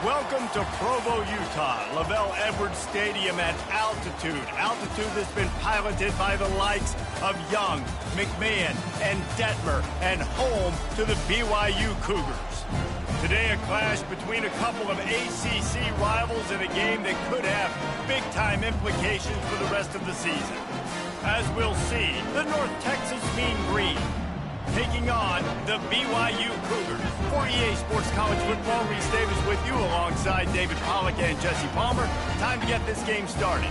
Welcome to Provo, Utah, Lavelle Edwards Stadium at altitude. Altitude that's been piloted by the likes of Young, McMahon, and Detmer, and home to the BYU Cougars. Today, a clash between a couple of ACC rivals in a game that could have big-time implications for the rest of the season. As we'll see, the North Texas Mean Green taking on the BYU Cougars. For EA Sports College Football, Reese Davis with you alongside David Pollack and Jesse Palmer. Time to get this game started.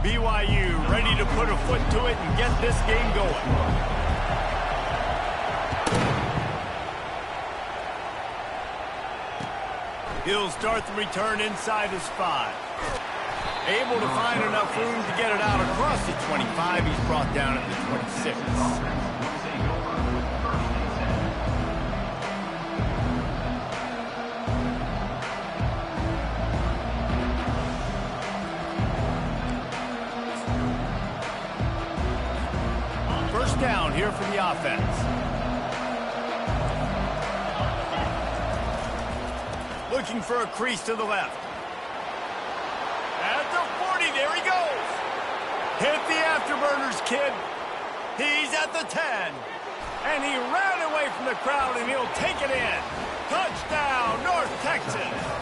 BYU ready to put a foot to it and get this game going. He'll start the return inside his 5. Able to find enough room to get it out across the 25. He's brought down at the 26. First down here for the offense. Looking for a crease to the left. At the 40, there he goes. Hit the afterburners, kid. He's at the 10. And he ran away from the crowd, and he'll take it in. Touchdown, North Texas.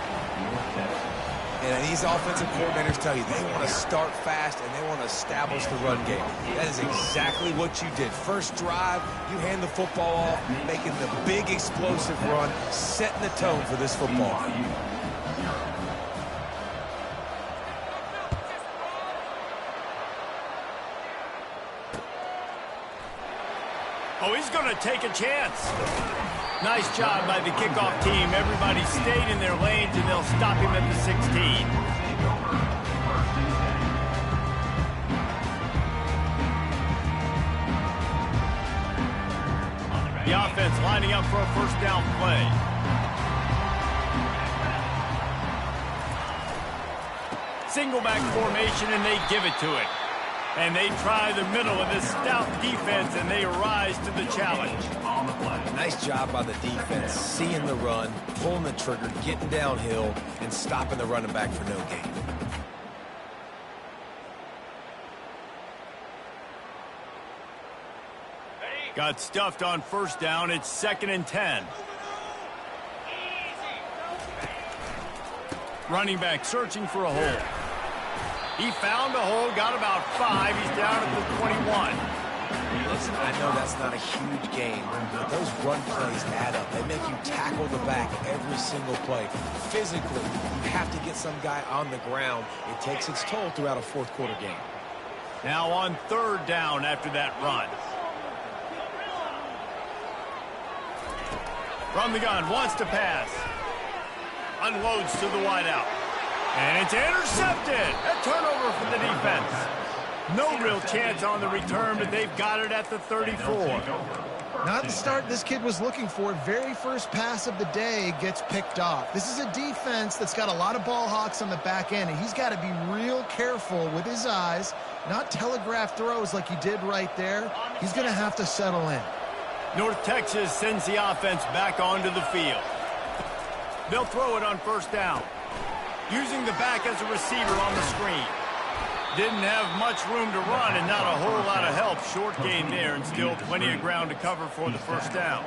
And these offensive coordinators tell you they want to start fast and they want to establish the run game. That is exactly what you did. First drive, you hand the football off, making the big explosive run, setting the tone for this football. Oh, he's going to take a chance. Nice job by the kickoff team. Everybody stayed in their lanes, and they'll stop him at the 16. The offense lining up for a first down play. Single back formation, and they give it to it. And they try the middle of this stout defense, and they rise to the challenge. Nice job by the defense, seeing the run, pulling the trigger, getting downhill, and stopping the running back for no gain. Got stuffed on first down. It's 2nd and 10. Running back searching for a hole. He found a hole, got about 5. He's down at the 21. Listen, I know that's not a huge game, but those run plays add up. They make you tackle the back every single play. Physically, you have to get some guy on the ground. It takes its toll throughout a fourth quarter game. Now on 3rd down after that run. From the gun, wants to pass. Unloads to the wideout. And it's intercepted. A turnover for the defense. No real chance on the return, but they've got it at the 34. Not the start this kid was looking for. Very first pass of the day gets picked off. This is a defense that's got a lot of ball hawks on the back end, and he's got to be real careful with his eyes, not telegraph throws like he did right there. He's going to have to settle in. North Texas sends the offense back onto the field. They'll throw it on first down. Using the back as a receiver on the screen. Didn't have much room to run and not a whole lot of help. Short gain there and still plenty of ground to cover for the first down.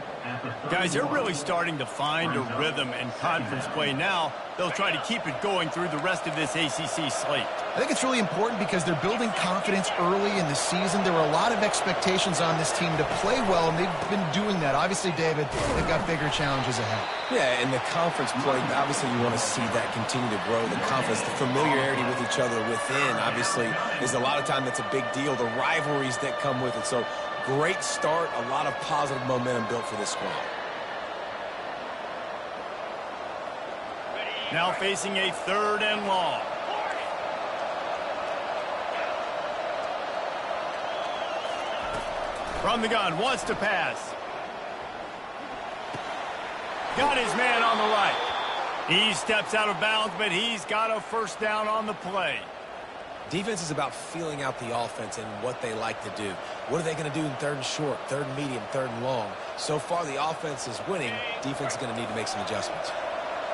Guys, they're really starting to find a rhythm in conference play now. They'll try to keep it going through the rest of this ACC slate. I think it's really important because they're building confidence early in the season. There were a lot of expectations on this team to play well, and they've been doing that. Obviously, David, they've got bigger challenges ahead. Yeah, in the conference play, obviously you want to see that continue to grow. The confidence, the familiarity with each other within, obviously, is a lot of time that's a big deal. The rivalries that come with it. So, great start, a lot of positive momentum built for this squad. Now facing a 3rd and long. From the gun, wants to pass. Got his man on the right. He steps out of bounds, but he's got a first down on the play. Defense is about feeling out the offense and what they like to do. What are they going to do in third and short, third and medium, third and long? So far, the offense is winning. Defense is going to need to make some adjustments.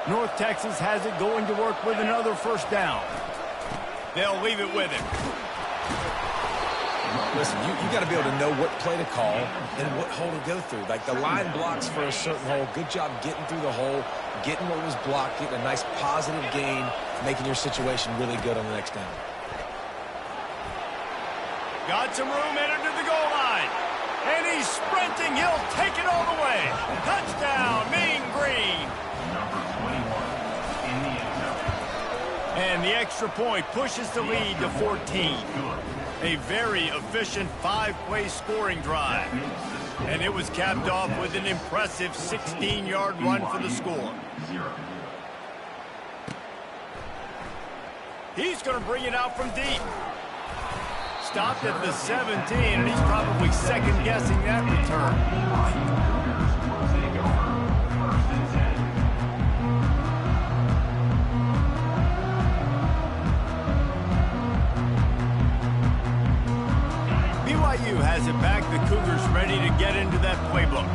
North Texas has it going to work with another first down. They'll leave it with him. Listen, you got to be able to know what play to call and what hole to go through. Like the line blocks for a certain hole. Good job getting through the hole, getting what was blocked, getting a nice positive gain, making your situation really good on the next down. Got some room, entered to the goal line. And he's sprinting. He'll take it all the way. Touchdown, Mean Green. And the extra point pushes the lead to 14. A very efficient 5-play scoring drive. And it was capped off with an impressive 16-yard run for the score. He's going to bring it out from deep. Stopped at the 17, and he's probably second-guessing that return. BYU has it back. The Cougars ready to get into that playbook.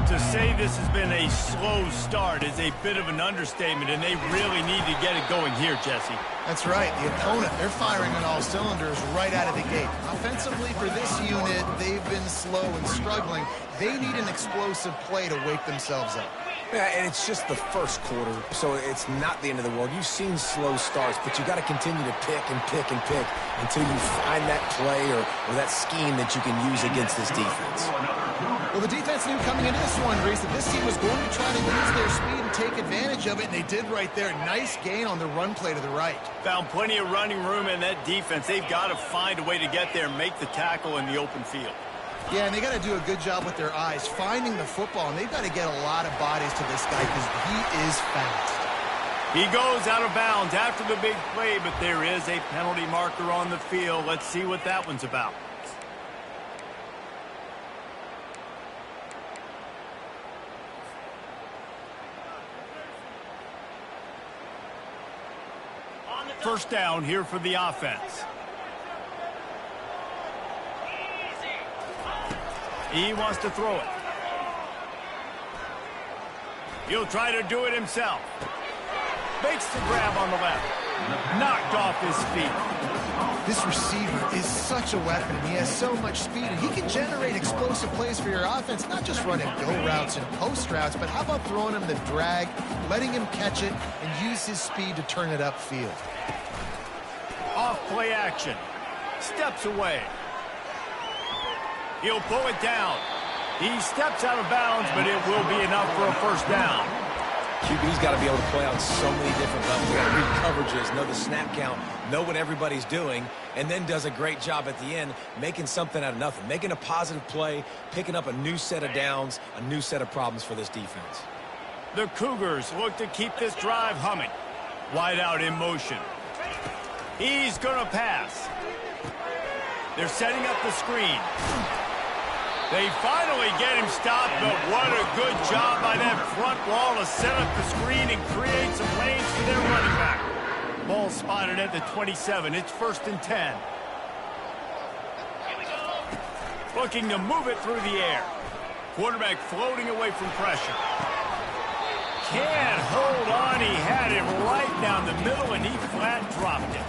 To say this has been a slow start is a bit of an understatement, and they really need to get it going here, Jesse. That's right. The opponent, they're firing on all cylinders right out of the gate. Offensively, for this unit, they've been slow and struggling. They need an explosive play to wake themselves up. Yeah, and it's just the first quarter, so it's not the end of the world. You've seen slow starts, but you got to continue to pick and pick and pick until you find that play or that scheme that you can use against this defense. Well, the defense knew coming into this one, Reese, that this team was going to try to use their speed and take advantage of it, and they did right there. Nice gain on the run play to the right. Found plenty of running room in that defense. They've got to find a way to get there and make the tackle in the open field. Yeah, and they got to do a good job with their eyes, finding the football, and they've got to get a lot of bodies to this guy because he is fast. He goes out of bounds after the big play, but there is a penalty marker on the field. Let's see what that one's about. First down here for the offense. He wants to throw it. He'll try to do it himself. Makes the grab on the left. Knocked off his feet. This receiver is such a weapon. He has so much speed, and he can generate explosive plays for your offense, not just running go routes and post routes, but how about throwing him the drag, letting him catch it, and use his speed to turn it upfield. Off play action. Steps away. He'll pull it down. He steps out of bounds, but it will be enough for a first down. QB's got to be able to play on so many different levels. They got to read coverages, know the snap count, know what everybody's doing, and then does a great job at the end making something out of nothing, making a positive play, picking up a new set of downs, a new set of problems for this defense. The Cougars look to keep this drive humming. Wide out in motion. He's going to pass. They're setting up the screen. They finally get him stopped, but what a good job by that front wall to set up the screen and create some lanes for their running back. Ball spotted at the 27. It's 1st and 10. Looking to move it through the air. Quarterback floating away from pressure. Can't hold on. He had him right down the middle, and he flat dropped it.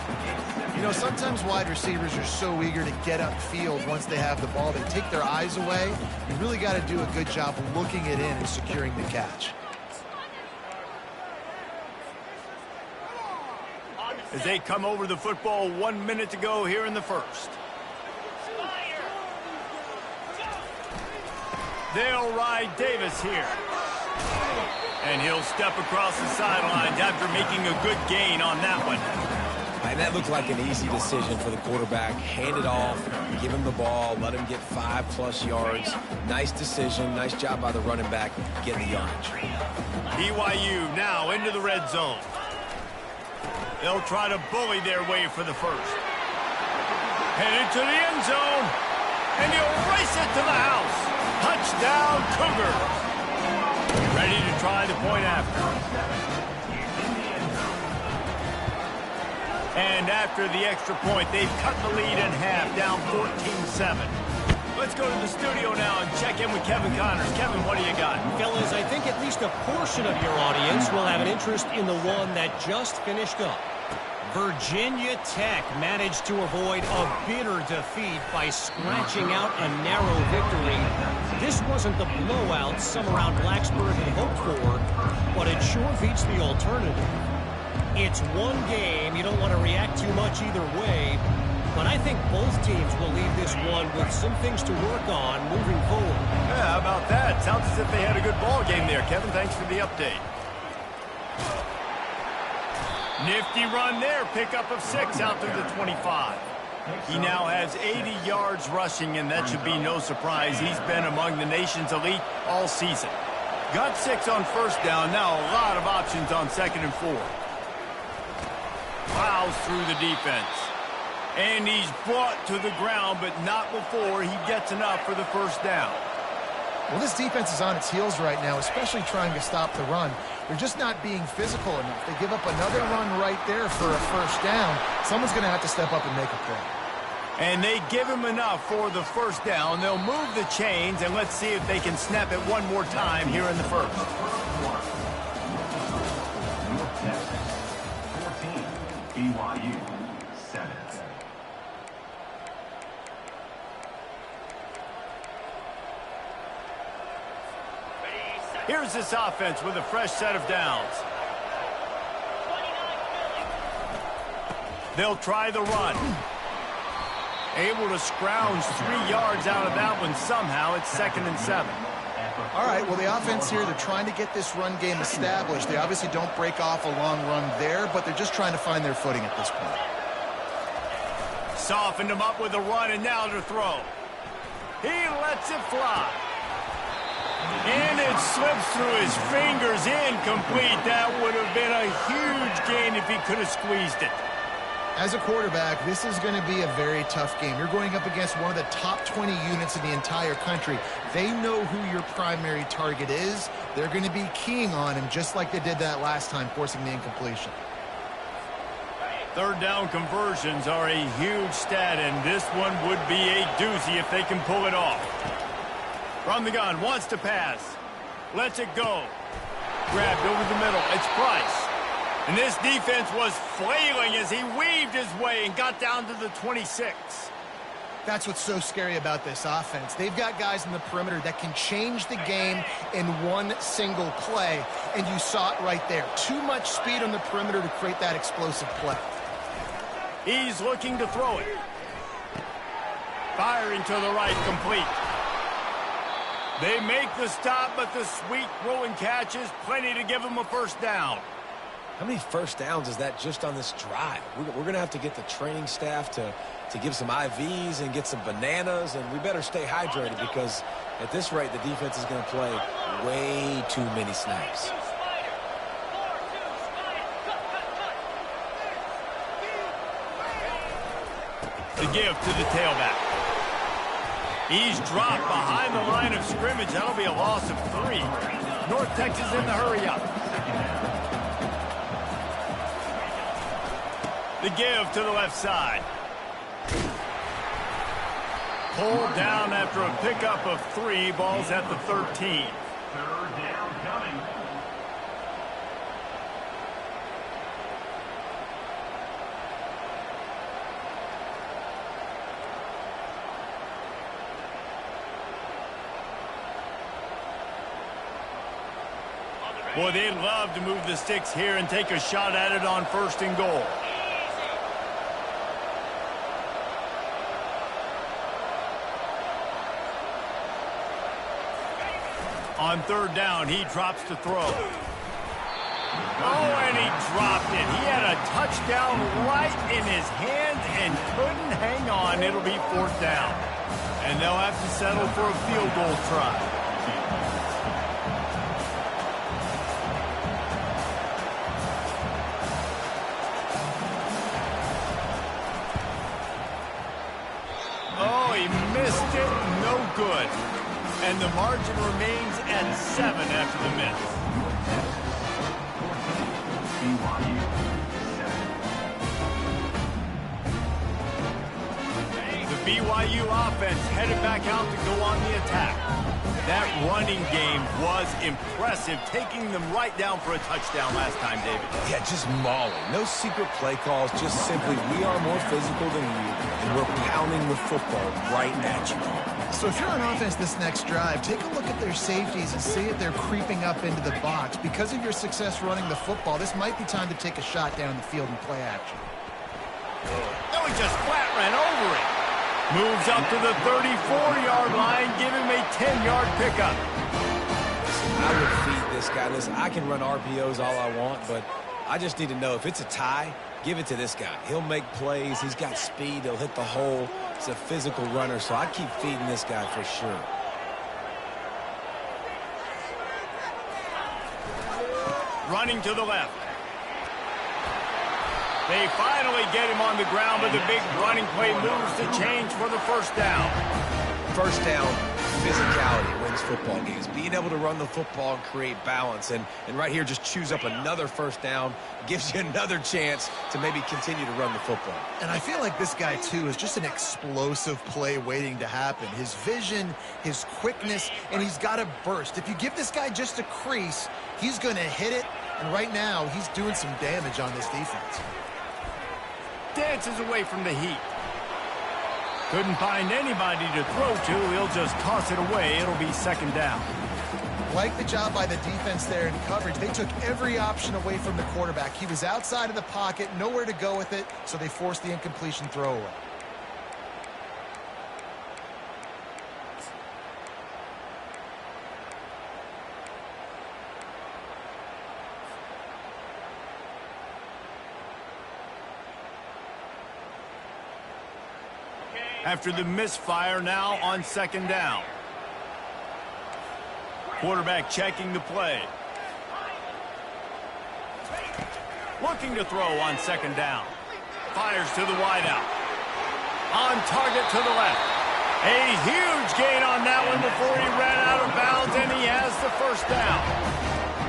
You know, sometimes wide receivers are so eager to get upfield once they have the ball. They take their eyes away. You really got to do a good job looking it in and securing the catch. As they come over the football, 1 minute to go here in the first. They'll ride Davis here. And he'll step across the sidelines after making a good gain on that one. And that looked like an easy decision for the quarterback. Hand it off, give him the ball, let him get 5+ yards. Nice decision, nice job by the running back getting the yardage. BYU now into the red zone. They'll try to bully their way for the first. Headed to the end zone. And he'll race it to the house. Touchdown, Cougars. Ready to try the point after. And after the extra point, they've cut the lead in half, down 14-7. Let's go to the studio now and check in with Kevin Connors. Kevin, what do you got? Fellas, I think at least a portion of your audience will have an interest in the one that just finished up. Virginia Tech managed to avoid a bitter defeat by scratching out a narrow victory. This wasn't the blowout some around Blacksburg had hoped for, but it sure beats the alternative. It's one game. You don't want to react too much either way, but I think both teams will leave this one with some things to work on moving forward. Yeah, how about that? Sounds as if they had a good ball game there. Kevin, thanks for the update. Nifty run there. Pickup of 6 out to the 25. He now has 80 yards rushing, and that should be no surprise. He's been among the nation's elite all season. Got 6 on first down. Now a lot of options on 2nd and 4. Plows through the defense. And he's brought to the ground, but not before he gets enough for the first down. Well, this defense is on its heels right now, especially trying to stop the run. They're just not being physical enough. They give up another run right there for a first down. Someone's going to have to step up and make a play. And they give him enough for the first down. They'll move the chains, and let's see if they can snap it one more time here in the first. 14, BYU 7. Here's this offense with a fresh set of downs. They'll try the run. Able to scrounge 3 yards out of that one somehow. It's 2nd and 7. All right, well, the offense here, they're trying to get this run game established. They obviously don't break off a long run there, but they're just trying to find their footing at this point. Softened him up with a run, and now to throw. He lets it fly. And it slips through his fingers, incomplete. That would have been a huge gain if he could have squeezed it. As a quarterback, this is going to be a very tough game. You're going up against one of the top 20 units in the entire country. They know who your primary target is. They're going to be keying on him just like they did that last time, forcing the incompletion. Third down conversions are a huge stat, and this one would be a doozy if they can pull it off. From the gun, wants to pass. Lets it go. Grabbed over the middle. It's Price. And this defense was flailing as he weaved his way and got down to the 26. That's what's so scary about this offense. They've got guys in the perimeter that can change the game in one single play, and you saw it right there. Too much speed on the perimeter to create that explosive play. He's looking to throw it. Firing to the right, complete. They make the stop, but the sweet throw and catch is plenty to give them a first down. How many first downs is that just on this drive? We're going to have to get the training staff to give some IVs and get some bananas, and we better stay hydrated because at this rate, the defense is going to play way too many snaps. The give to the tailback. He's dropped behind the line of scrimmage. That'll be a loss of 3. North Texas in the hurry-up. The give to the left side. Pulled down after a pickup of 3. Ball's at the 13. Third down coming. Boy, they'd love to move the sticks here and take a shot at it on 1st and goal. On 3rd down, he drops to throw. Oh, and he dropped it. He had a touchdown right in his hands and couldn't hang on. It'll be 4th down. And they'll have to settle for a field goal try. Oh, he missed it. No good. And the margin remains at 7 after the miss. BYU BYU offense headed back out to go on the attack. That running game was impressive, taking them right down for a touchdown last time, David. Yeah, just mauling. No secret play calls, just simply we are more physical than you, and we're pounding the football right at you. So if you're on offense this next drive, take a look at their safeties and see if they're creeping up into the box. Because of your success running the football, this might be time to take a shot down the field and play action. No, he just flat ran over it. Moves up to the 34-yard line, give him a 10-yard pickup. I would feed this guy. Listen, I can run RPOs all I want, but I just need to know if it's a tie, give it to this guy. He'll make plays. He's got speed. He'll hit the hole. He's a physical runner, so I keep feeding this guy for sure. Running to the left. They finally get him on the ground, but the big running play moves to change for the first down. First down, physicality wins football games. Being able to run the football and create balance. And right here, just choose up another first down. Gives you another chance to maybe continue to run the football. And I feel like this guy, too, is just an explosive play waiting to happen. His vision, his quickness, and he's got a burst. If you give this guy just a crease, he's going to hit it. And right now, he's doing some damage on this defense. Dances away from the heat. Couldn't find anybody to throw to. He'll just toss it away. It'll be second down. Like the job by the defense there in coverage. They took every option away from the quarterback. He was outside of the pocket, nowhere to go with it, so they forced the incompletion throwaway. After the misfire, now on second down. Quarterback checking the play. Looking to throw on second down. Fires to the wideout. On target to the left. A huge gain on that one before he ran out of bounds, and he has the first down.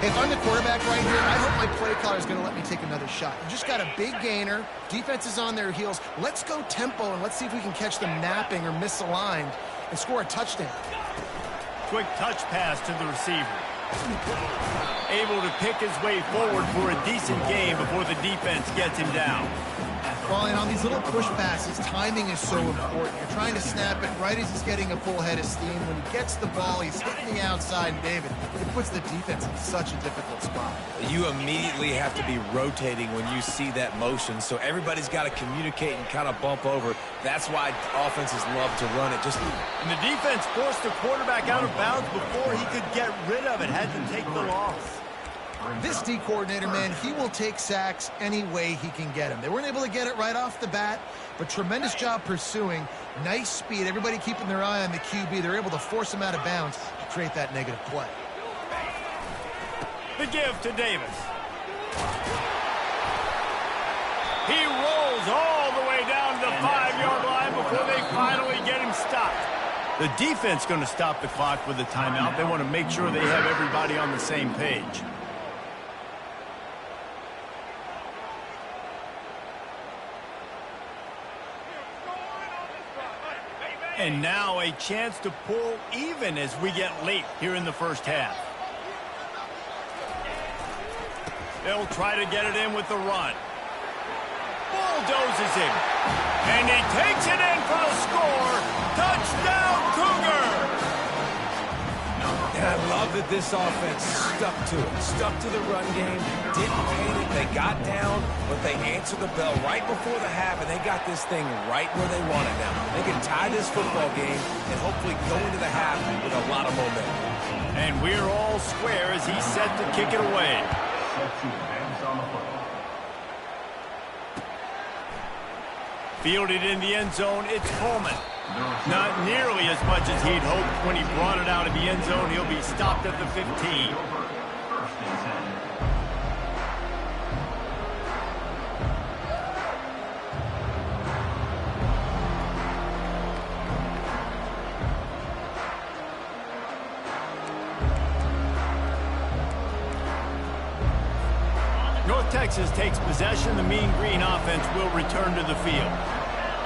If I'm the quarterback right here, I hope my play caller is going to let me take another shot. You just got a big gainer. Defense is on their heels. Let's go tempo, and let's see if we can catch them napping or misaligned and score a touchdown. Quick touch pass to the receiver. Able to pick his way forward for a decent gain before the defense gets him down. Well, and on these little push passes, timing is so important. You're trying to snap it right as he's getting a full head of steam. When he gets the ball, he's hitting the outside, and David, it puts the defense in such a difficult spot. You immediately have to be rotating when you see that motion, so everybody's got to communicate and kind of bump over. That's why offenses love to run it. And the defense forced the quarterback out of bounds before he could get rid of it. Had to take the loss. This D coordinator, man, he will take sacks any way he can get them. They weren't able to get it right off the bat, but tremendous job pursuing. Nice speed. Everybody keeping their eye on the QB. They're able to force him out of bounds to create that negative play. The give to Davis. He rolls all the way down to the 5-yard line before they finally get him stopped. The defense going to stop the clock with a timeout. They want to make sure they have everybody on the same page. And now a chance to pull even as we get late here in the first half. They'll try to get it in with the run. Bulldozes him. And he takes it in for the score. Touchdown, Cougar! And I love that this offense stuck to it. Stuck to the run game. Didn't panic. They got down, but they answered the bell right before the half, and they got this thing right where they want it now. They can tie this football game and hopefully go into the half with a lot of momentum. And we're all square as he's set to kick it away. Fielded in the end zone, it's Coleman. Not nearly as much as he'd hoped when he brought it out of the end zone. He'll be stopped at the 15. North Texas takes possession. The Mean Green offense will return to the field.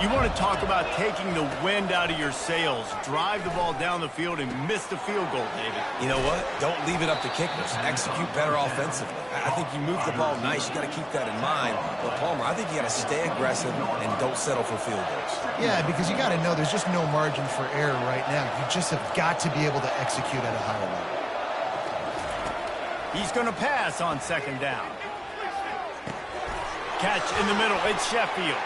You want to talk about taking the wind out of your sails. Drive the ball down the field and miss the field goal, David. You know what? Don't leave it up to kickers. Execute better offensively. I think you move the ball nice. You got to keep that in mind. But, Palmer, I think you got to stay aggressive and don't settle for field goals. Yeah, because you got to know there's just no margin for error right now. You just have got to be able to execute at a higher level. He's going to pass on second down. Catch in the middle. It's Sheffield.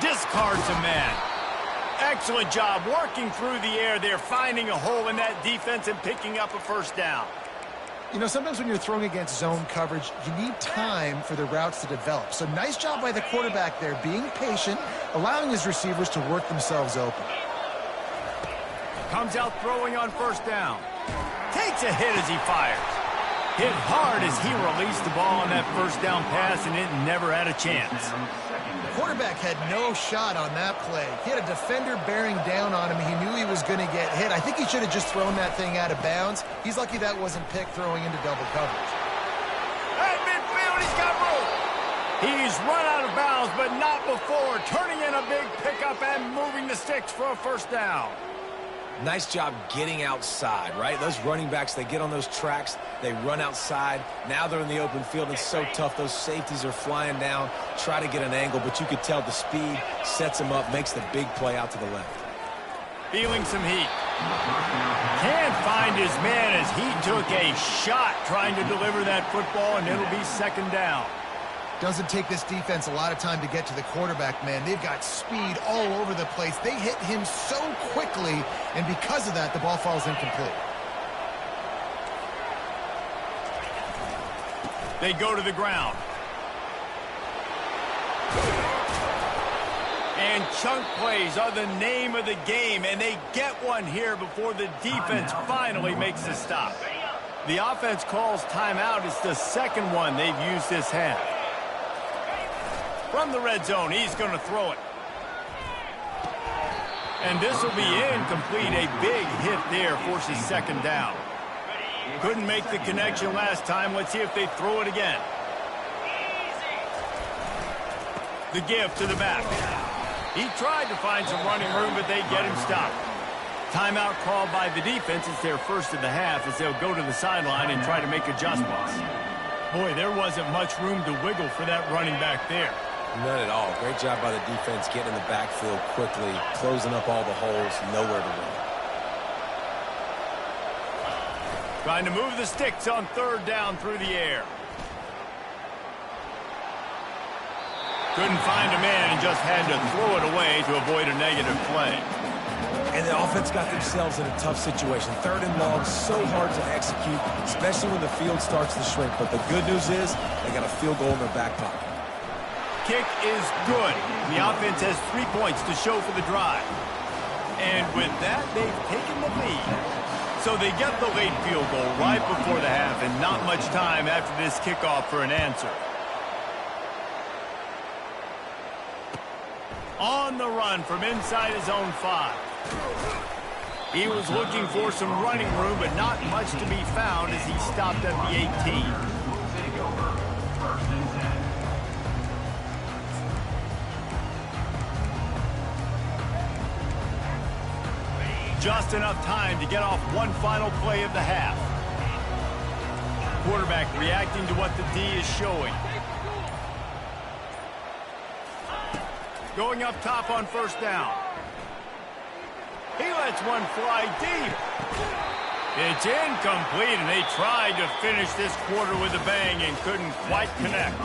Discards a man. Excellent job working through the air there, finding a hole in that defense and picking up a first down. You know, sometimes when you're throwing against zone coverage, you need time for the routes to develop. So nice job by the quarterback there, being patient, allowing his receivers to work themselves open. Comes out throwing on first down. Takes a hit as he fires. Hit hard as he released the ball on that first down pass, and it never had a chance. The quarterback had no shot on that play. He had a defender bearing down on him. He knew he was going to get hit. I think he should have just thrown that thing out of bounds. He's lucky that wasn't picked throwing into double coverage. At midfield, he's got room. He's run out of bounds, but not before. Turning in a big pickup and moving the sticks for a first down. Nice job getting outside, right? Those running backs, they get on those tracks, they run outside. Now they're in the open field. It's so tough. Those safeties are flying down, try to get an angle, but you could tell the speed sets him up, makes the big play out to the left. Feeling some heat. Can't find his man as he took a shot trying to deliver that football, and it'll be second down. Doesn't take this defense a lot of time to get to the quarterback, man. They've got speed all over the place. They hit him so quickly, and because of that, the ball falls incomplete. They go to the ground. And chunk plays are the name of the game, and they get one here before the defense finally makes the stop. The offense calls timeout. It's the second one they've used this half. From the red zone, he's going to throw it. And this will be incomplete. A big hit there forces second down. Couldn't make the connection last time. Let's see if they throw it again. The give to the back. He tried to find some running room, but they get him stopped. Timeout called by the defense. It's their first of the half as they'll go to the sideline and try to make adjustments. Boy, there wasn't much room to wiggle for that running back there. None at all. Great job by the defense getting in the backfield quickly, closing up all the holes, nowhere to run. Trying to move the sticks on third down through the air. Couldn't find a man and just had to throw it away to avoid a negative play. And the offense got themselves in a tough situation. Third and long, so hard to execute, especially when the field starts to shrink. But the good news is they got a field goal in their back pocket. Kick is good. The offense has 3 points to show for the drive. And with that, they've taken the lead. So they get the late field goal right before the half, and not much time after this kickoff for an answer. On the run from inside his own 5. He was looking for some running room, but not much to be found as he stopped at the 18. Just enough time to get off one final play of the half. Quarterback reacting to what the D is showing. Going up top on first down. He lets one fly deep. It's incomplete, and they tried to finish this quarter with a bang and couldn't quite connect.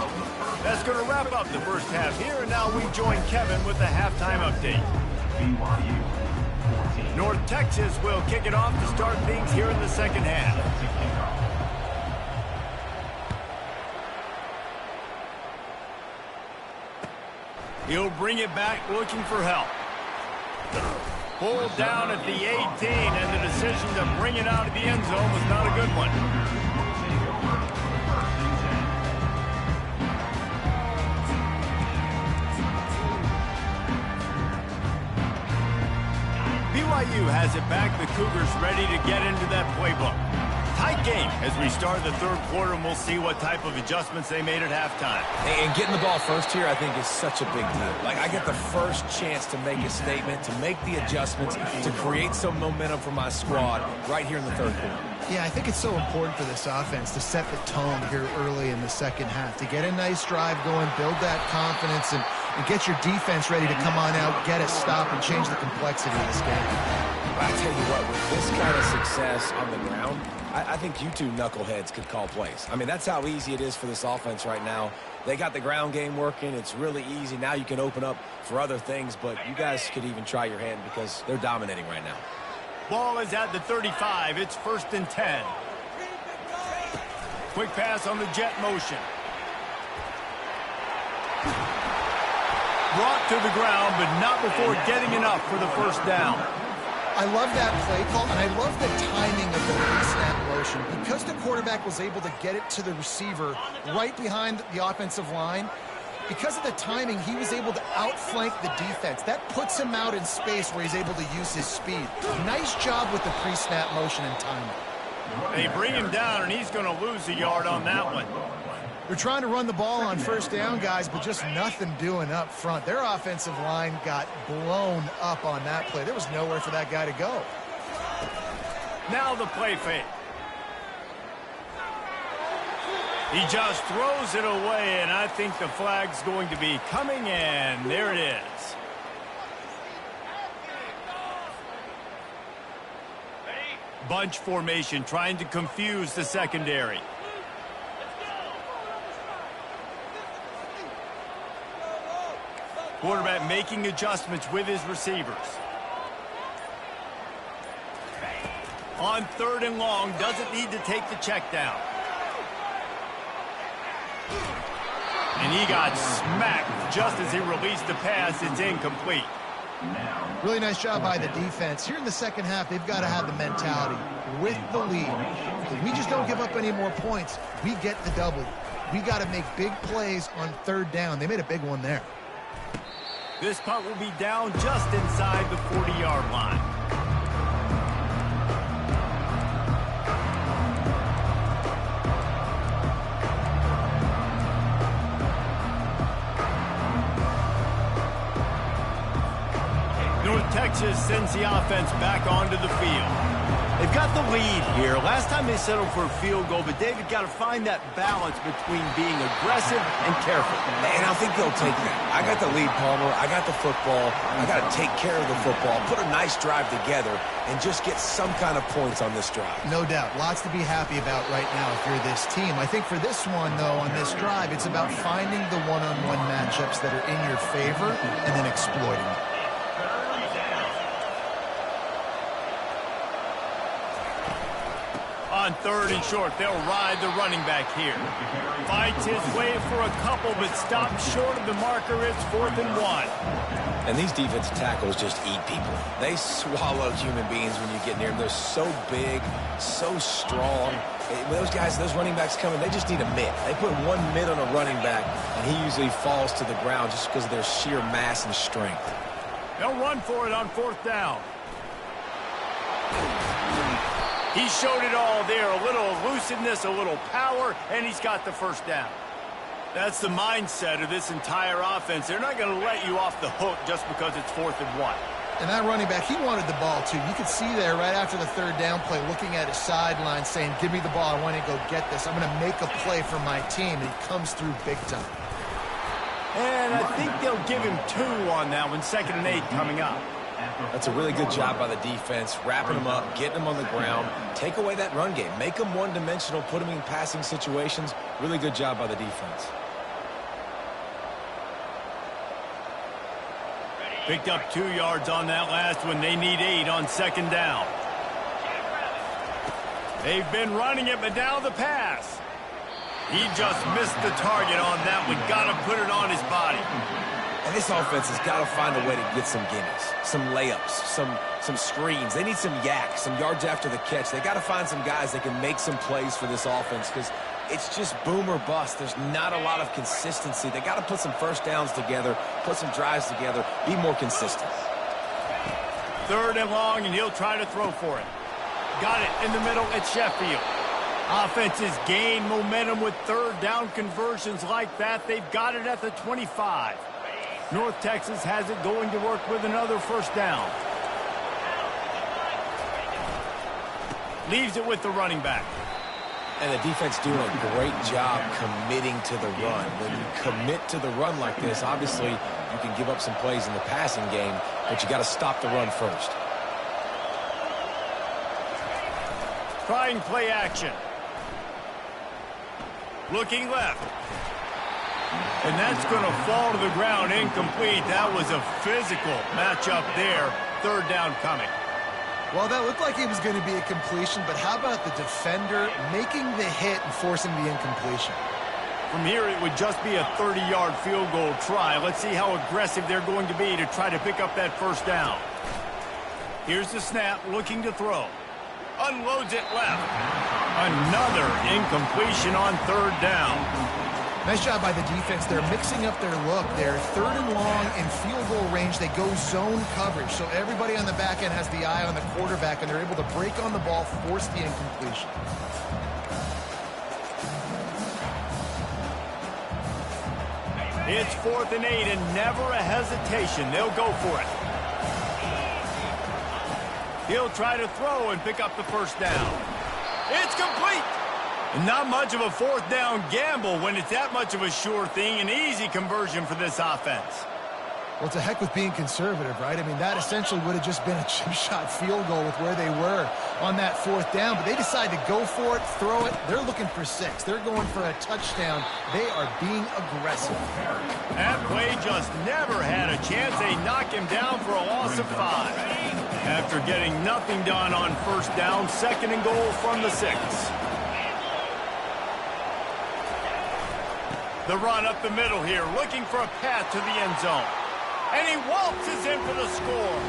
That's going to wrap up the first half here, and now we join Kevin with the halftime update. BYU 14. North Texas will kick it off to start things here in the second half. He'll bring it back looking for help. Pulled down at the 18, and the decision to bring it out of the end zone was not a good one. BYU has it back. The Cougars ready to get into that playbook. Tight game as we start the third quarter, and we'll see what type of adjustments they made at halftime. And getting the ball first here, I think, is such a big deal. Like, I get the first chance to make a statement, to make the adjustments, to create some momentum for my squad right here in the third quarter. Yeah, I think it's so important for this offense to set the tone here early in the second half, to get a nice drive going, build that confidence, and get your defense ready to come on out, get a stop, and change the complexity of this game. I tell you what, with this kind of success on the ground, I think you two knuckleheads could call plays. I mean, that's how easy it is for this offense right now. They got the ground game working. It's really easy. Now you can open up for other things, but you guys could even try your hand because they're dominating right now. Ball is at the 35. It's 1st and 10. Quick pass on the jet motion. Brought to the ground, but not before getting enough for the first down. I love that play call, and I love the timing of the pre-snap motion. Because the quarterback was able to get it to the receiver right behind the offensive line, because of the timing, he was able to outflank the defense. That puts him out in space where he's able to use his speed. Nice job with the pre-snap motion and timing. They bring him down, and he's going to lose a yard on that one. They're trying to run the ball on first down, guys, but just nothing doing up front. Their offensive line got blown up on that play. There was nowhere for that guy to go. Now the play fake. He just throws it away, and I think the flag's going to be coming in. There it is. Bunch formation, trying to confuse the secondary. Quarterback making adjustments with his receivers. On 3rd and long, doesn't need to take the check down. And he got smacked just as he released the pass. It's incomplete. Really nice job by the defense. Here in the second half, they've got to have the mentality with the lead. If we just don't give up any more points, we get the W. We got to make big plays on 3rd down. They made a big one there. This punt will be down just inside the 40-yard line. North Texas sends the offense back onto the field. They've got the lead here. Last time they settled for a field goal, but David got to find that balance between being aggressive and careful. And I think they'll take that. I got the lead, Palmer. I got the football. I got to take care of the football, put a nice drive together, and just get some kind of points on this drive. No doubt. Lots to be happy about right now if you're this team. I think for this one, though, on this drive, it's about finding the one-on-one matchups that are in your favor and then exploiting it. On 3rd and short, they'll ride the running back here. Fights his way for a couple, but stops short of the marker. It's 4th and 1. And these defensive tackles just eat people. They swallow human beings when you get near them. They're so big, so strong. Those guys, those running backs coming, they just need a mitt. They put one mitt on a running back, and he usually falls to the ground just because of their sheer mass and strength. They'll run for it on 4th down. He showed it all there, a little elusiveness, a little power, and he's got the first down. That's the mindset of this entire offense. They're not going to let you off the hook just because it's 4th and 1. And that running back, he wanted the ball, too. You could see there right after the 3rd down play, looking at his sideline, saying, give me the ball. I want to go get this. I'm going to make a play for my team. And he comes through big time. And I think they'll give him 2 on that one. 2nd and 8 coming up. That's a really good job by the defense, wrapping them up, getting them on the ground. Take away that run game. Make them one-dimensional, put them in passing situations. Really good job by the defense. Picked up 2 yards on that last one. They need 8 on 2nd down. They've been running it, but now the pass. He just missed the target on that one. Got to put it on his body. And this offense has got to find a way to get some gimmies, some layups, some screens. They need some yak, some yards after the catch. They got to find some guys that can make some plays for this offense because it's just boom or bust. There's not a lot of consistency. They got to put some first downs together, put some drives together, be more consistent. 3rd and long, and he'll try to throw for it. Got it in the middle at Sheffield. Offenses gain momentum with third down conversions like that. They've got it at the 25. North Texas has it going to work with another first down. Leaves it with the running back. And the defense doing a great job committing to the run. When you commit to the run like this, obviously you can give up some plays in the passing game, but you got to stop the run first. Trying play action. Looking left. And that's going to fall to the ground incomplete. That was a physical matchup there. Third down coming. Well, that looked like it was going to be a completion, but how about the defender making the hit and forcing the incompletion? From here, it would just be a 30-yard field goal try. Let's see how aggressive they're going to be to try to pick up that first down. Here's the snap, looking to throw. Unloads it left. Another incompletion on third down. Nice job by the defense. They're mixing up their look. They're third and long in field goal range. They go zone coverage. So everybody on the back end has the eye on the quarterback, and they're able to break on the ball, force the incompletion. It's 4th and 8, and never a hesitation. They'll go for it. He'll try to throw and pick up the first down. It's complete. Not much of a fourth down gamble when it's that much of a sure thing. An easy conversion for this offense. Well, to heck with being conservative, right? I mean, that essentially would have just been a chip shot field goal with where they were on that fourth down. But they decide to go for it, throw it. They're looking for 6. They're going for a touchdown. They are being aggressive. That play just never had a chance. They knock him down for a loss of 5. After getting nothing done on first down, 2nd and goal from the 6. The run up the middle here, looking for a path to the end zone. And he waltzes in for the score.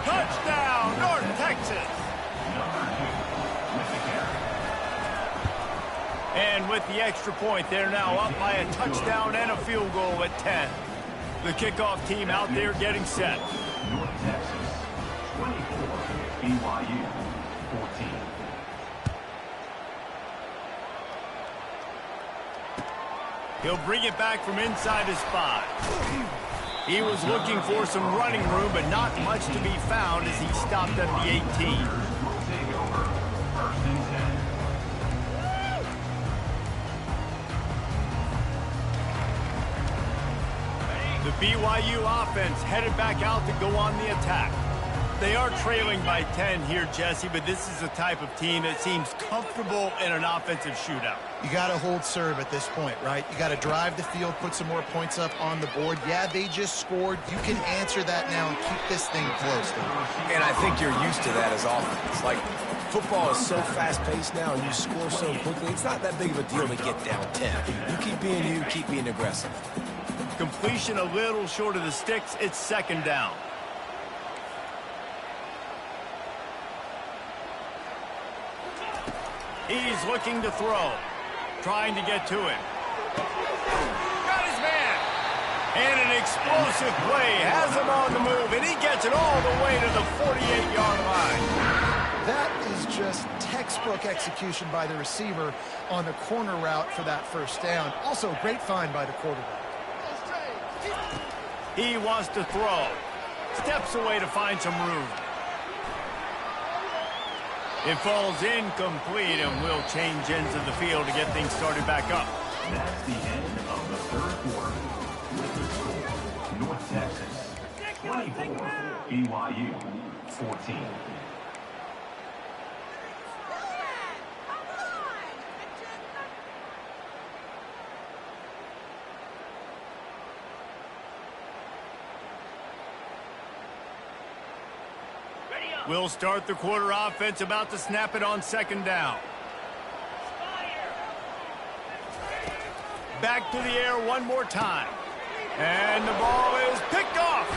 Touchdown, North Texas. And with the extra point, they're now up by a touchdown and a field goal at 10. The kickoff team out there getting set. North Texas, 24, BYU, 14. He'll bring it back from inside his 5. He was looking for some running room, but not much to be found as he stopped at the 18. Takeover, 1st and 10. The BYU offense headed back out to go on the attack. They are trailing by 10 here, Jesse, but this is the type of team that seems comfortable in an offensive shootout. You got to hold serve at this point, right? You got to drive the field, put some more points up on the board. Yeah, they just scored. You can answer that now and keep this thing close. And I think you're used to that as offense. Like, football is so fast-paced now, and you score so quickly, it's not that big of a deal to get down 10. You keep being aggressive. Completion a little short of the sticks. It's 2nd down. He's looking to throw. Trying to get to him. Got his man. And an explosive play. Has him on the move, and he gets it all the way to the 48-yard line. That is just textbook execution by the receiver on the corner route for that first down. Also, great find by the quarterback. He wants to throw. Steps away to find some room. It falls incomplete, and will change ends of the field to get things started back up. That's the end of the 3rd quarter. With the score, North Texas, 24, BYU, 14. We'll start the quarter offense, about to snap it on 2nd down. Back to the air one more time. And the ball is picked off.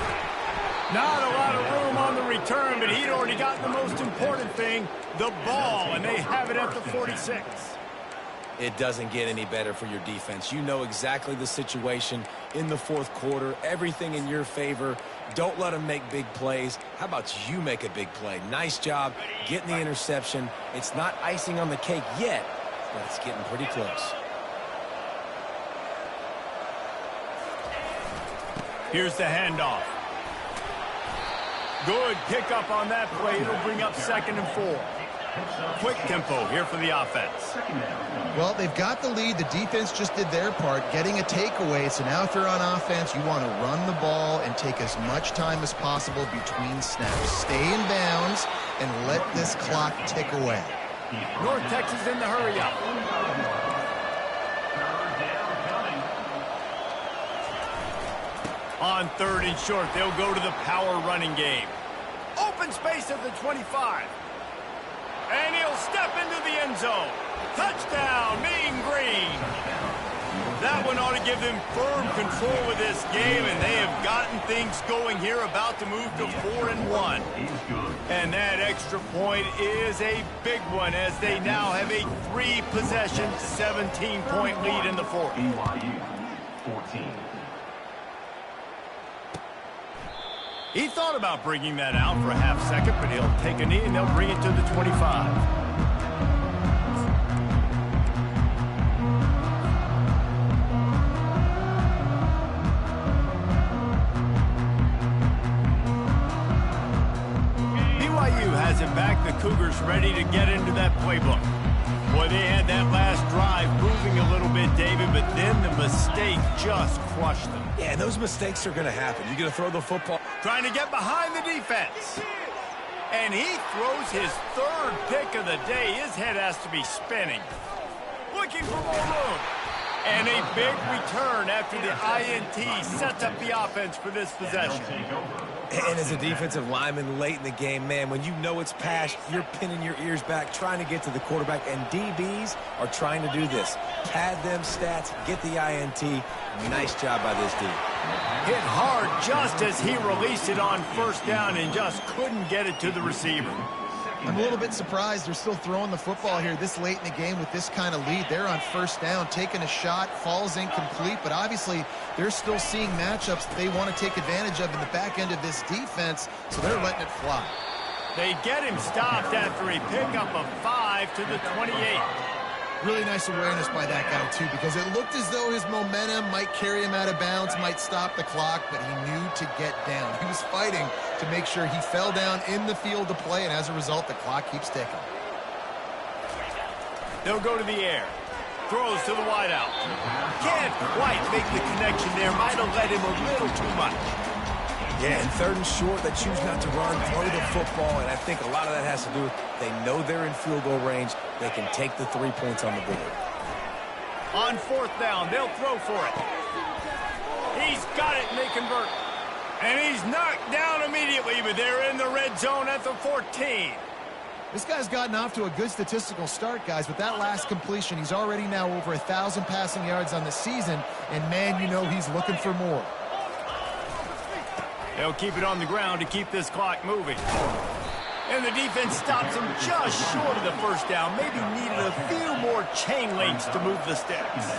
Not a lot of room on the return, but he'd already gotten the most important thing, the ball, and they have it at the 46. It doesn't get any better for your defense. You know exactly the situation in the 4th quarter. Everything in your favor. Don't let them make big plays. How about you make a big play? Nice job getting the interception. It's not icing on the cake yet, but it's getting pretty close. Here's the handoff. Good pickup on that play. It'll bring up 2nd and 4. Quick tempo here for the offense. Well, they've got the lead. The defense just did their part, getting a takeaway. So now if you're on offense, you want to run the ball and take as much time as possible between snaps. Stay in bounds and let this clock tick away. North Texas in the hurry up. On 3rd and short, they'll go to the power running game. Open space at the 25. And he'll step into the end zone. Touchdown, Mean Green. That one ought to give them firm control of this game, and they have gotten things going here, about to move to 4-1. And that extra point is a big one, as they now have a 3-possession, 17-point lead in the 4th. BYU 14. He thought about bringing that out for a half second, but he'll take a knee and they'll bring it to the 25. BYU has it back. The Cougars ready to get into that playbook. Boy, they had that last drive moving a little bit, David, but then the mistake just crushed them. Yeah, those mistakes are going to happen. You're going to throw the football. Trying to get behind the defense. And he throws his 3rd pick of the day. His head has to be spinning. Looking for more room. And a big return after the INT sets up the offense for this possession. And as a defensive lineman late in the game, man, when you know it's passed, you're pinning your ears back, trying to get to the quarterback, and DBs are trying to do this. Pad them stats, get the INT. Nice job by this D. Hit hard just as he released it on 1st down and just couldn't get it to the receiver. I'm a little bit surprised they're still throwing the football here this late in the game with this kind of lead. They're on 1st down, taking a shot, falls incomplete, but obviously they're still seeing matchups that they want to take advantage of in the back end of this defense, so they're letting it fly. They get him stopped after a pickup of 5 to the 28. Really nice awareness by that guy, too, because it looked as though his momentum might carry him out of bounds, might stop the clock, but he knew to get down. He was fighting to make sure he fell down in the field to play, and as a result, the clock keeps ticking. They'll go to the air. Throws to the wideout. Can't quite make the connection there. Might have led him a little too much. Yeah, and 3rd and short, they choose not to run, throw the football, and I think a lot of that has to do with they know they're in field goal range. They can take the 3 points on the board. On 4th down, they'll throw for it. He's got it, and they convert. And he's knocked down immediately, but they're in the red zone at the 14. This guy's gotten off to a good statistical start, guys. With that last completion, he's already now over 1,000 passing yards on the season, and man, you know he's looking for more. They'll keep it on the ground to keep this clock moving. And the defense stops him just short of the 1st down. Maybe needed a few more chain links to move the sticks.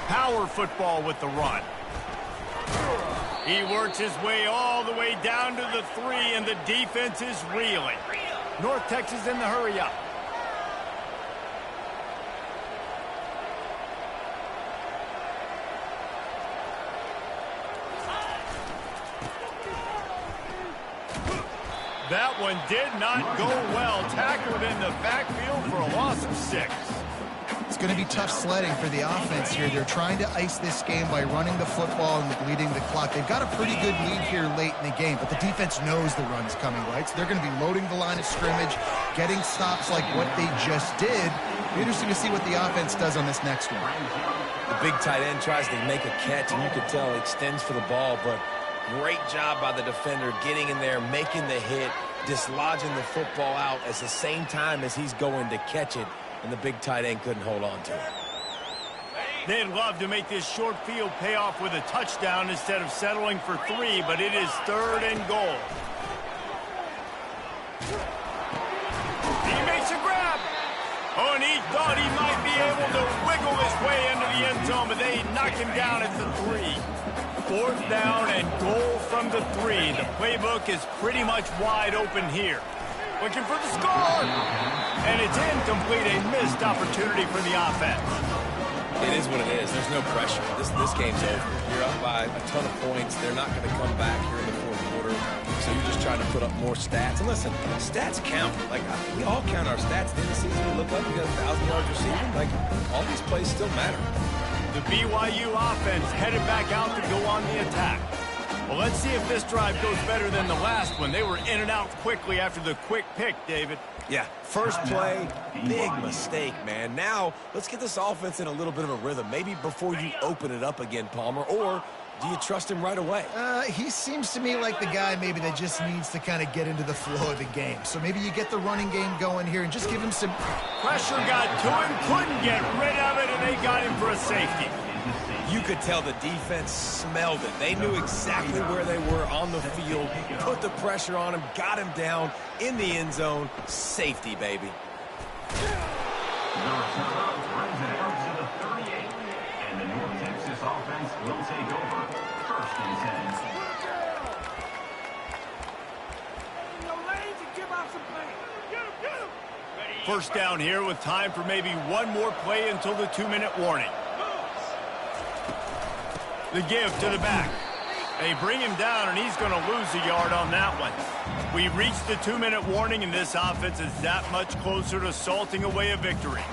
Power football with the run. He works his way all the way down to the 3, and the defense is reeling. North Texas in the hurry up. That one did not go well. Tackled in the backfield for a loss of 6. It's going to be tough sledding for the offense here. They're trying to ice this game by running the football and bleeding the clock. They've got a pretty good lead here late in the game, but the defense knows the run's coming, right? So they're going to be loading the line of scrimmage, getting stops like what they just did. Be interesting to see what the offense does on this next one. The big tight end tries to make a catch, and you could tell he extends for the ball, but great job by the defender getting in there, making the hit, dislodging the football out at the same time as he's going to catch it, and the big tight end couldn't hold on to it. They'd love to make this short field pay off with a touchdown instead of settling for 3, but it is 3rd and goal. He makes a grab. Oh, and he thought he might be able to wiggle his way into the end zone, but they knock him down at the 3. 4th down and goal from the 3. The playbook is pretty much wide open here. Looking for the score. And it's incomplete, a missed opportunity for the offense. It is what it is. There's no pressure. This game's over. You're up by a ton of points. They're not going to come back here in the fourth quarter. So you're just trying to put up more stats. And listen, stats count. Like, we all count our stats. At the end of the season, we look up, we got 1,000 yards receiving. Like, all these plays still matter. The BYU offense headed back out to go on the attack. Well, let's see if this drive goes better than the last one. They were in and out quickly after the quick pick, David. Yeah, first play, big mistake, man. Now, let's get this offense in a little bit of a rhythm. Maybe before you open it up again, Palmer, or do you trust him right away? He seems to me like the guy maybe that just needs to kind of get into the flow of the game. So maybe you get the running game going here and just give him some... Pressure got to him, couldn't get rid of it, and they got him for a safety. You could tell the defense smelled it. They knew exactly where they were on the field, put the pressure on him, got him down in the end zone. Safety, baby. The return brings it out to the 38, and the North Texas offense will take over. First and 10. First down here with time for maybe one more play until the 2-minute warning. The give to the back. They bring him down, and he's going to lose a yard on that one. We reached the 2-minute warning, and this offense is that much closer to salting away a victory.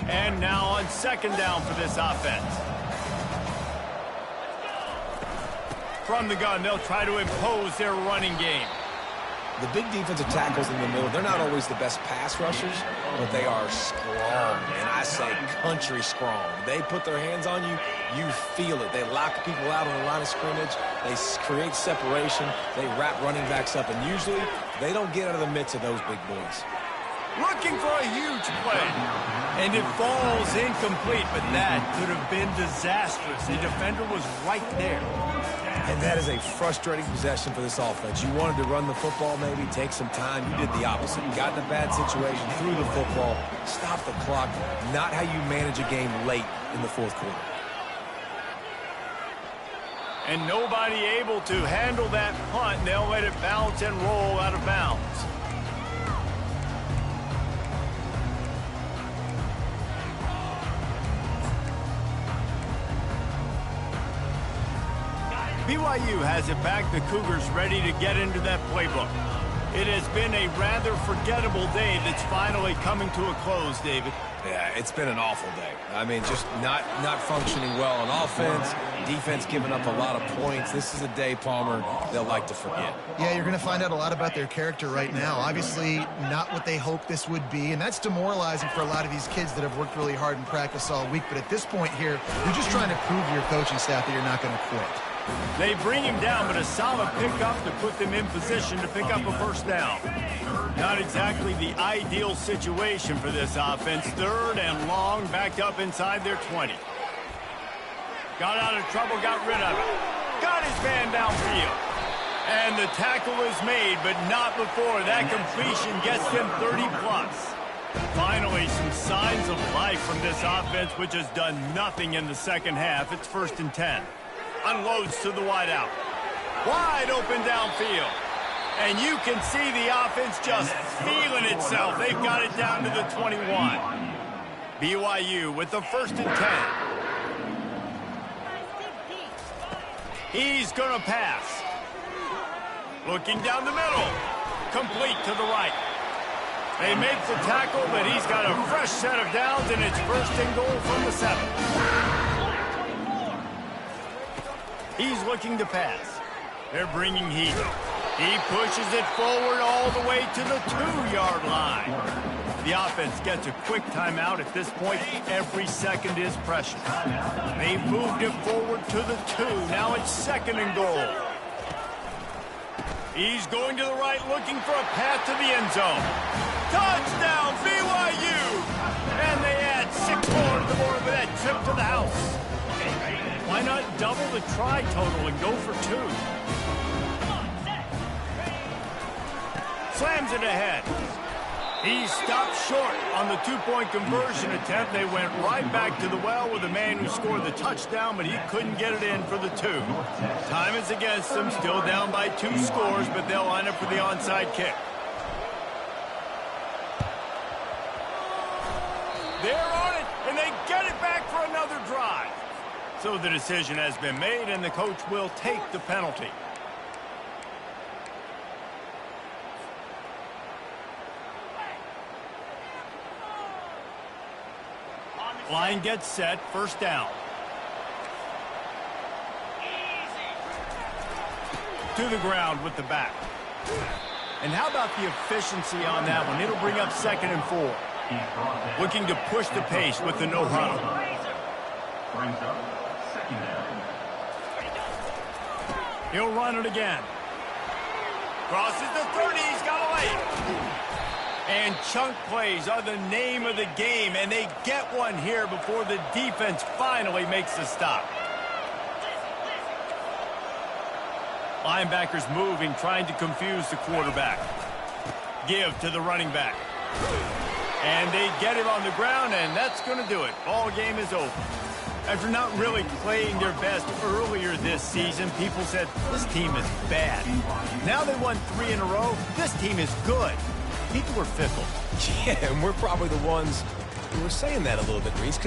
And now on second down for this offense. From the gun, they'll try to impose their running game. The big defensive tackles in the middle, they're not always the best pass rushers, but they are strong, and I say country strong. They put their hands on you, you feel it. They lock people out on the line of scrimmage. They create separation. They wrap running backs up, and usually they don't get out of the midst of those big boys. Looking for a huge play. And it falls incomplete, but that could have been disastrous. The defender was right there. And that is a frustrating possession for this offense. You wanted to run the football, maybe take some time. You did the opposite. You got in a bad situation, threw the football, stopped the clock. Not how you manage a game late in the fourth quarter. And nobody able to handle that punt, and they'll let it bounce and roll out of bounds. BYU has it back. The Cougars ready to get into that playbook. It has been a rather forgettable day that's finally coming to a close, David. Yeah, it's been an awful day. I mean, just not functioning well on offense, defense giving up a lot of points. This is a day, Palmer, they'll like to forget. Yeah, you're going to find out a lot about their character right now. Obviously, not what they hoped this would be, and that's demoralizing for a lot of these kids that have worked really hard in practice all week. But at this point here, you're just trying to prove to your coaching staff that you're not going to quit. They bring him down, but a solid pickup to put them in position to pick up a first down. Not exactly the ideal situation for this offense. Third and long, backed up inside their 20. Got out of trouble, got rid of it. Got his man downfield. And the tackle is made, but not before that completion gets them 30-plus. Finally, some signs of life from this offense, which has done nothing in the second half. It's first and 10. Unloads to the wideout. Wide open downfield. And you can see the offense just feeling itself. They've got it down to the 21. BYU with the first and 10. He's going to pass. Looking down the middle. Complete to the right. They make the tackle, but he's got a fresh set of downs, and it's first and goal from the 7. He's looking to pass. They're bringing heat. He pushes it forward all the way to the 2-yard line. The offense gets a quick timeout. At this point, every second is precious. They've moved it forward to the 2. Now it's second and goal. He's going to the right, looking for a path to the end zone. Touchdown, BYU! And they add 6 more to the board with that trip to the house. Why not double the try total and go for 2? Slams it ahead. He stopped short on the two-point conversion attempt. They went right back to the well with the man who scored the touchdown, but he couldn't get it in for the two. Time is against them, still down by 2 scores, but they'll line up for the onside kick. They're on it, and they get it back for another drive. So the decision has been made, and the coach will take the penalty. Line gets set, first down. To the ground with the back. And how about the efficiency on that one? It'll bring up 2nd and 4. Looking to push the pace with the no huddle. Brings up 2nd down. He'll run it again. Crosses the 30, he's got a lane. And chunk plays are the name of the game, and they get one here before the defense finally makes the stop. Linebackers moving, trying to confuse the quarterback. Give to the running back. And they get him on the ground, and that's going to do it. Ball game is over. After not really playing their best earlier this season, people said, this team is bad. Now they won 3 in a row. This team is good. People are fickle. Yeah, and we're probably the ones who were saying that a little bit, Reese.